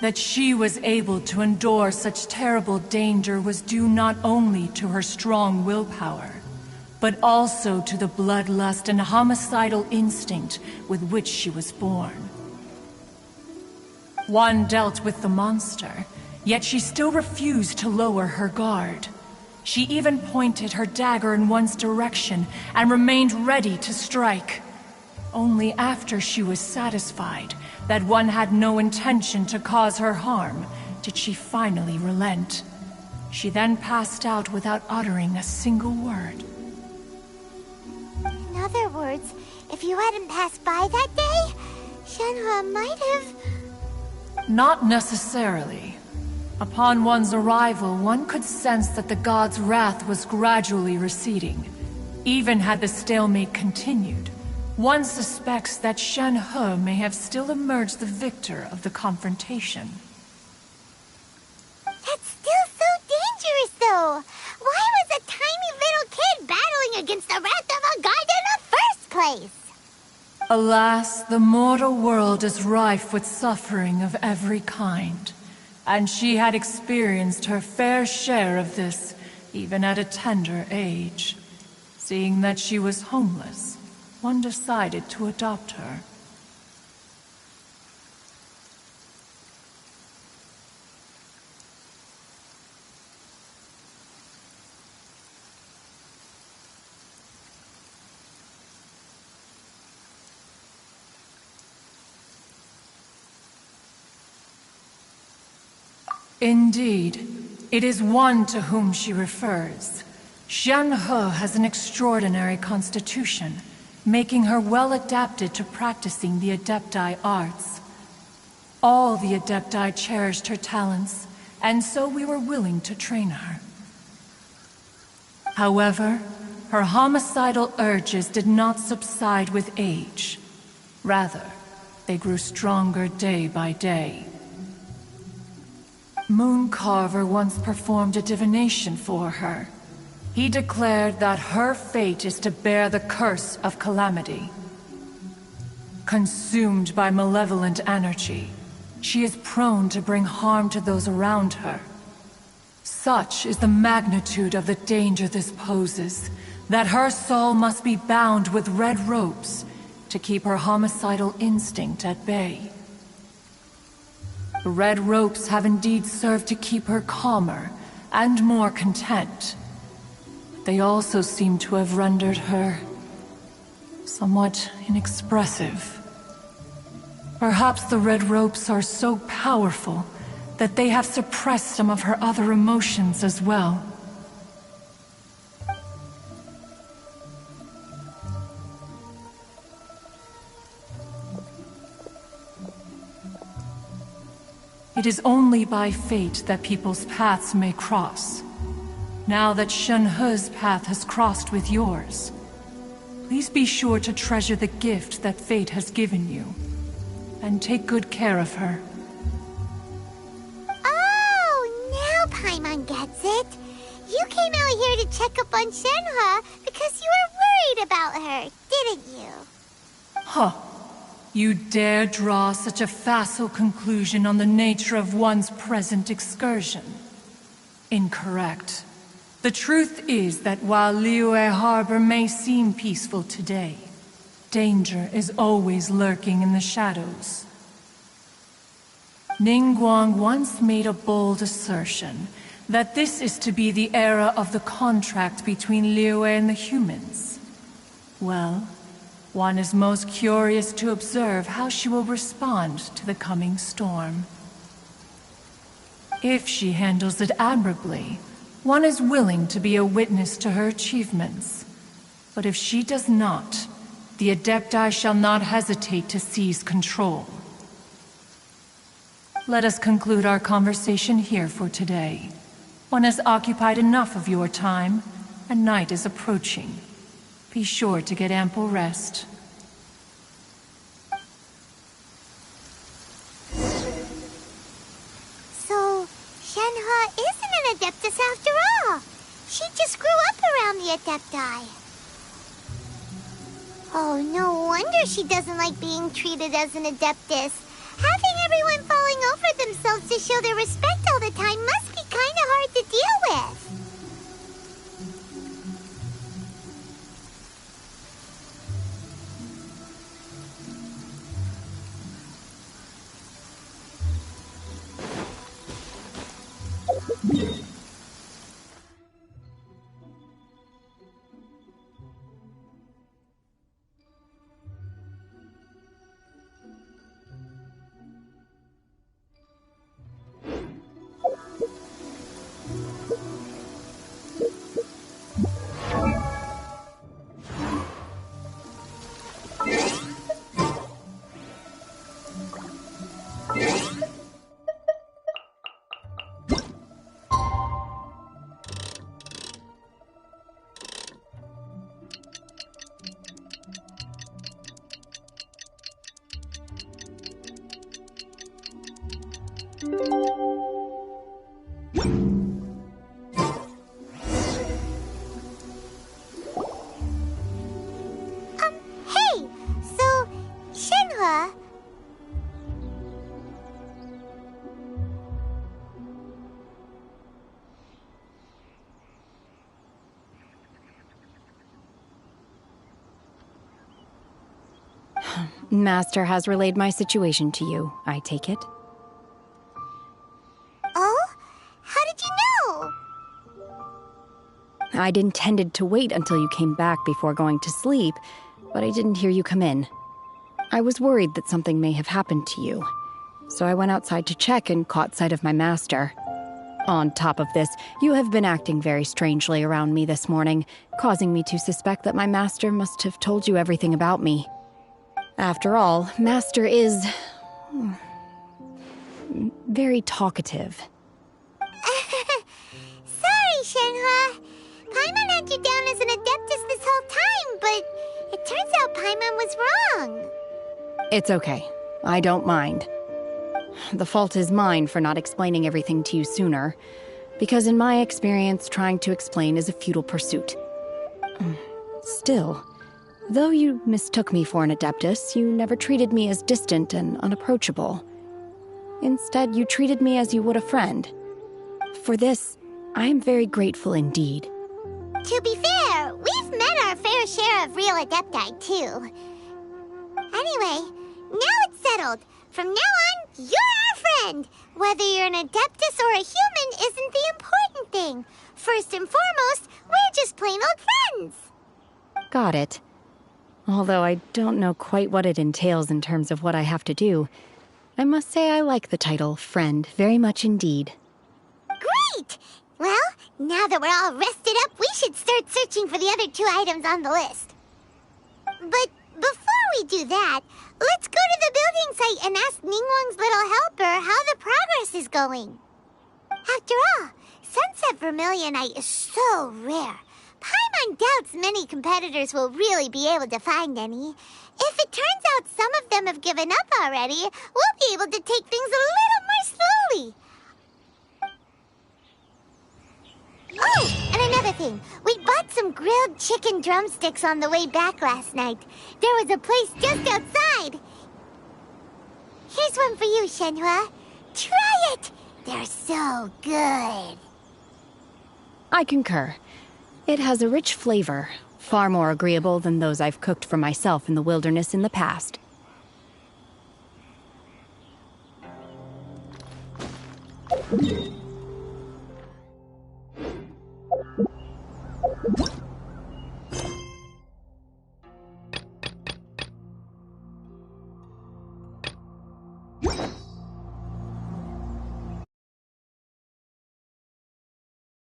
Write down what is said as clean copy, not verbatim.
That she was able to endure such terrible danger was due not only to her strong willpower, but also to the bloodlust and homicidal instinct with which she was born. One dealt with the monster, yet she still refused to lower her guard. She even pointed her dagger in one's direction and remained ready to strike. Only after she was satisfied that one had no intention to cause her harm did she finally relent. She then passed out without uttering a single word. In other words, if you hadn't passed by that day, Shenhe might have... Not necessarily. Upon one's arrival, one could sense that the god's wrath was gradually receding. Even had the stalemate continued, one suspects that Shenhe may have still emerged the victor of the confrontation. That's still so dangerous, though! Why was a tiny little kid battling against the wrath of a god in the first place? Alas, the mortal world is rife with suffering of every kind. And she had experienced her fair share of this, even at a tender age. Seeing that she was homeless, one decided to adopt her. Indeed, it is one to whom she refers. Shenhe has an extraordinary constitution, making her well adapted to practicing the Adepti arts. All the Adepti cherished her talents, and so we were willing to train her. However, her homicidal urges did not subside with age. Rather, they grew stronger day by day. Mooncarver once performed a divination for her. He declared that her fate is to bear the curse of calamity. Consumed by malevolent energy, she is prone to bring harm to those around her. Such is the magnitude of the danger this poses, that her soul must be bound with red ropes to keep her homicidal instinct at bay. The red ropes have indeed served to keep her calmer and more content. They also seem to have rendered her somewhat inexpressive. Perhaps the red ropes are so powerful that they have suppressed some of her other emotions as well. It is only by fate that people's paths may cross. Now that Shenhe's path has crossed with yours, please be sure to treasure the gift that fate has given you, and take good care of her. Oh, now Paimon gets it. You came out here to check up on Shenhe because you were worried about her, didn't you? Huh. You dare draw such a facile conclusion on the nature of one's present excursion? Incorrect. The truth is that while Liyue Harbor may seem peaceful today, danger is always lurking in the shadows. Ningguang once made a bold assertion that this is to be the era of the contract between Liyue and the humans. Well, one is most curious to observe how she will respond to the coming storm. If she handles it admirably, one is willing to be a witness to her achievements. But if she does not, the Adepti shall not hesitate to seize control. Let us conclude our conversation here for today. One has occupied enough of your time, and night is approaching. Be sure to get ample rest. So, Shenhe isn't an Adeptus after all. She just grew up around the Adepti. Oh, no wonder she doesn't like being treated as an Adeptus. Having Everyone falling over themselves to show their respect all the time must be kind of hard to deal with. Hey, so, Shenhua... Master has relayed my situation to you, I take it. Oh? How did you know? I'd intended to wait until you came back before going to sleep, but I didn't hear you come in. I was worried that something may have happened to you, so I went outside to check and caught sight of my master. On top of this, you have been acting very strangely around me this morning, causing me to suspect that my master must have told you everything about me. After all, Master is... very talkative. Sorry, Shenhua. Paimon had you down as an Adeptus this whole time, but it turns out Paimon was wrong. It's okay. I don't mind. The fault is mine for not explaining everything to you sooner, because in my experience, trying to explain is a futile pursuit. Still, though you mistook me for an Adeptus, you never treated me as distant and unapproachable. Instead, you treated me as you would a friend. For this, I am very grateful indeed. To be fair, we've met our fair share of real Adepti, too. Anyway, now it's settled. From now on, you're our friend. Whether you're an Adeptus or a human isn't the important thing. First and foremost, we're just plain old friends. Got it. Although I don't know quite what it entails in terms of what I have to do, I must say I like the title friend very much indeed. Great! Well, now that we're all rested up, we should start searching for the other 2 items on the list. But before we do that, let's go to the building site and ask Ningguang's little helper how the progress is going. After all, Sunset Vermilionite is so rare. Paimon doubts many competitors will really be able to find any. If it turns out some of them have given up already, we'll be able to take things a little more slowly. Oh, and another thing. We bought some grilled chicken drumsticks on the way back last night. There was a place just outside. Here's one for you, Shenhua. Try it. They're so good. I concur. It has a rich flavor, far more agreeable than those I've cooked for myself in the wilderness in the past.